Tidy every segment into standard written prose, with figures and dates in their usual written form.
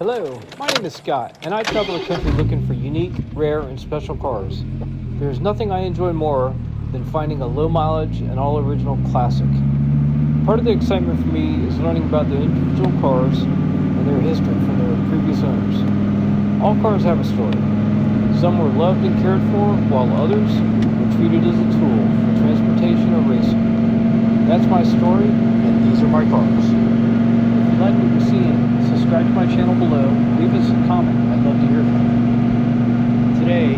Hello, my name is Scott, and I travel the country looking for unique, rare, and special cars. There's nothing I enjoy more than finding a low mileage and all original classic. Part of the excitement for me is learning about the individual cars and their history from their previous owners. All cars have a story. Some were loved and cared for, while others were treated as a tool for transportation or racing. That's my story, and these are my cars. If you like what you're seeing, subscribe to my channel below, leave us a comment, I'd love to hear from you. Today,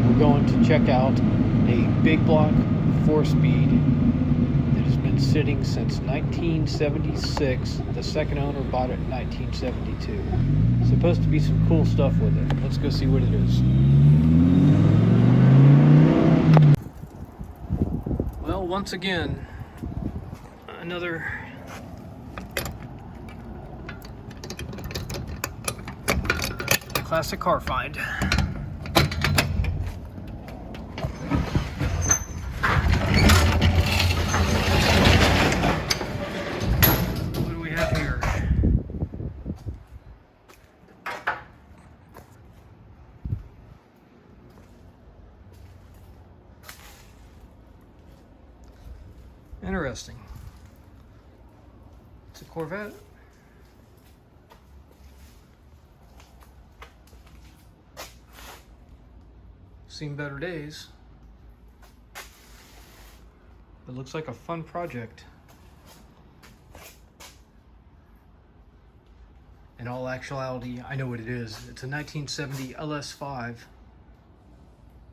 we're going to check out a Big Block 4-speed that has been sitting since 1976. The second owner bought it in 1972. Supposed to be some cool stuff with it. Let's go see what it is. Well, once again, another classic car find. What do we have here? Interesting. It's a Corvette. Seen better days. It looks like a fun project. In all actuality, I know what it is. It's a 1970 LS5.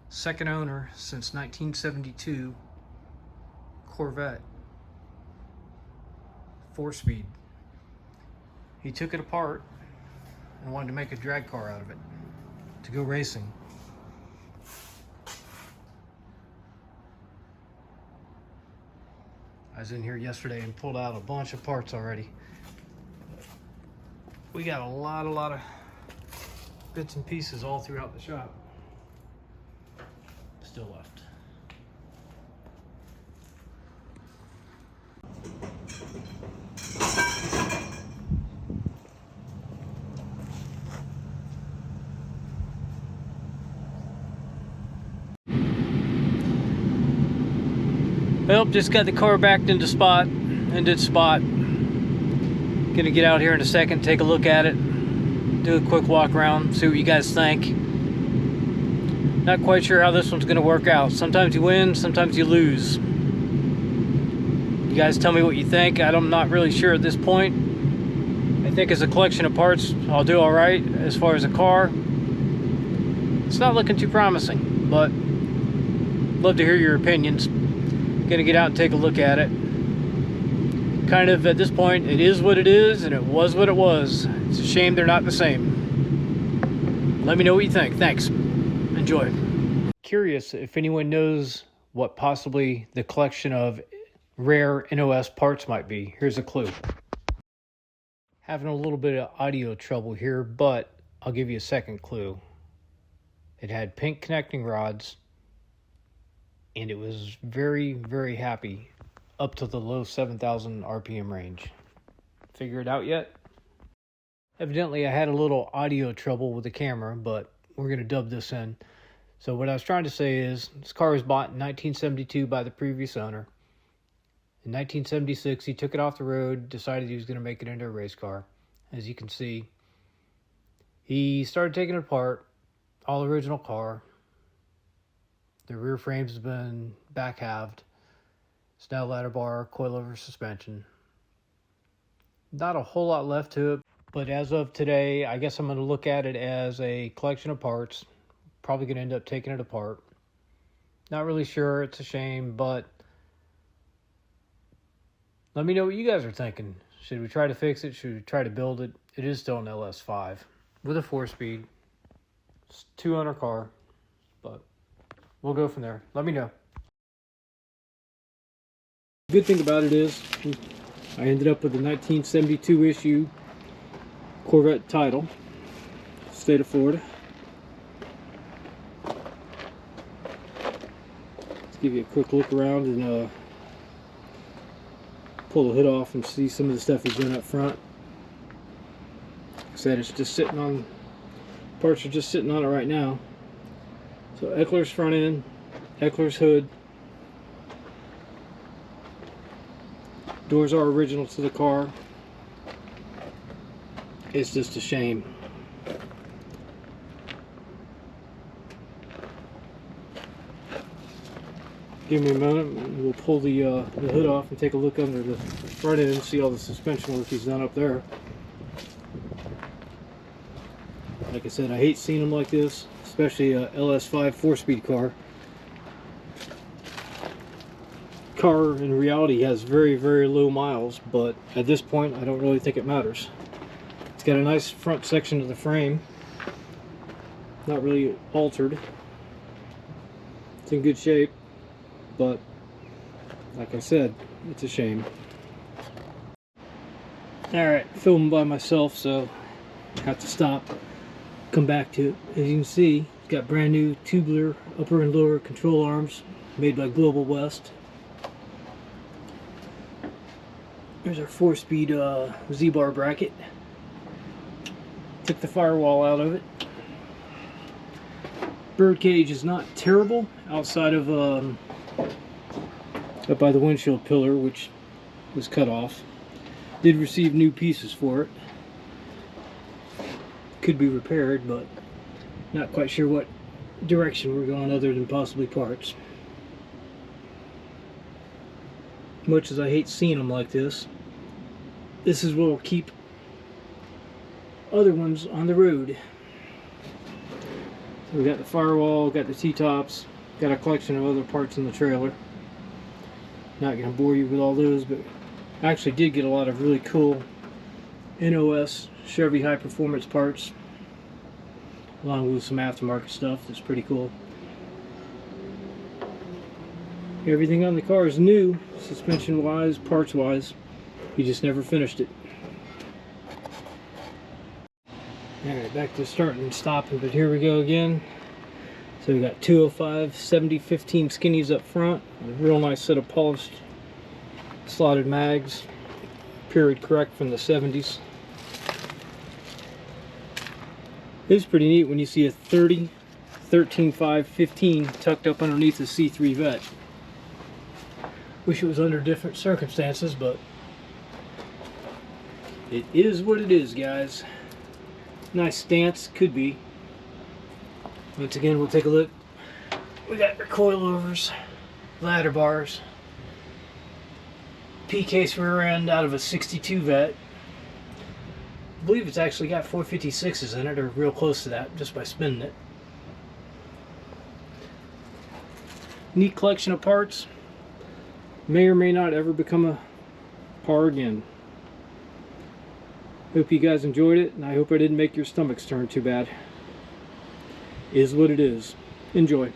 Second owner since 1972 Corvette. 4-speed. He took it apart and wanted to make a drag car out of it to go racing. I was in here yesterday and pulled out a bunch of parts already. We got a lot of bits and pieces all throughout the shop. Still left. Well, just got the car backed into spot. Gonna get out here in a second, take a look at it, do a quick walk around, see what you guys think. Not quite sure how this one's gonna work out. Sometimes you win, sometimes you lose. You guys tell me what you think. I'm not really sure at this point. I think as a collection of parts, I'll do all right. As far as a car, it's not looking too promising, but love to hear your opinions. Gonna get out and take a look at it. Kind of at this point, it is what it is, and it was what it was. It's a shame they're not the same. Let me know what you think. Thanks. Enjoy. Curious if anyone knows what possibly the collection of rare NOS parts might be. Here's a clue. Having a little bit of audio trouble here, but I'll give you a second clue. It had pink connecting rods, and it was very, very happy up to the low 7,000 RPM range. Figure it out yet? Evidently, I had a little audio trouble with the camera, but we're going to dub this in. So what I was trying to say is, this car was bought in 1972 by the previous owner. In 1976, he took it off the road, decided he was going to make it into a race car. As you can see, he started taking it apart, all original car. The rear frames have been back halved. It's now ladder bar, coilover suspension. Not a whole lot left to it, but as of today, I guess I'm going to look at it as a collection of parts. Probably going to end up taking it apart. Not really sure. It's a shame, but let me know what you guys are thinking. Should we try to fix it? Should we try to build it? It is still an LS5 with a 4-speed. It's a 2-owner car, but we'll go from there. Let me know. The good thing about it is I ended up with a 1972 issue Corvette title, state of Florida. Let's give you a quick look around and pull the hood off and see some of the stuff he's done up front. I said, it's just sitting on, parts are just sitting on it right now. So Eckler's front end, Eckler's hood. Doors are original to the car. It's just a shame. Give me a moment and we'll pull the hood off and take a look under the front end and see all the suspension work he's done up there. Like I said, I hate seeing them like this, especially a LS5 4-speed car. Car in reality has very, very low miles, but at this point I don't really think it matters. It's got a nice front section of the frame, not really altered. It's in good shape, but like I said, it's a shame. Alright, filming by myself, so I have to stop, come back to it. As you can see, it's got brand new tubular upper and lower control arms made by Global West. There's our 4-speed Z-bar bracket. Took the firewall out of it. Birdcage is not terrible outside of up by the windshield pillar, which was cut off. Did receive new pieces for it. Could be repaired, but not quite sure what direction we're going other than possibly parts. Much as I hate seeing them like this, this is what will keep other ones on the road. So we got the firewall, got the T-tops, got a collection of other parts in the trailer. Not going to bore you with all those, but I actually did get a lot of really cool NOS Chevy high performance parts, along with some aftermarket stuff that's pretty cool. Everything on the car is new, suspension wise, parts wise. You just never finished it. Alright, back to starting and stopping, but here we go again. So we got 205 70-15 skinnies up front, a real nice set of polished slotted mags, period correct from the 70s. It's pretty neat when you see a 30 13.5 15 tucked up underneath the C3 Vette. Wish it was under different circumstances, but it is what it is, guys. Nice stance, could be. Once again, we'll take a look. We got our coilovers, ladder bars, P-case rear end out of a 62 Vette. I believe it's actually got 456s in it, or real close to that, just by spinning it. Neat collection of parts. May or may not ever become a car again. Hope you guys enjoyed it, and I hope I didn't make your stomachs turn too bad. Is what it is. Enjoy.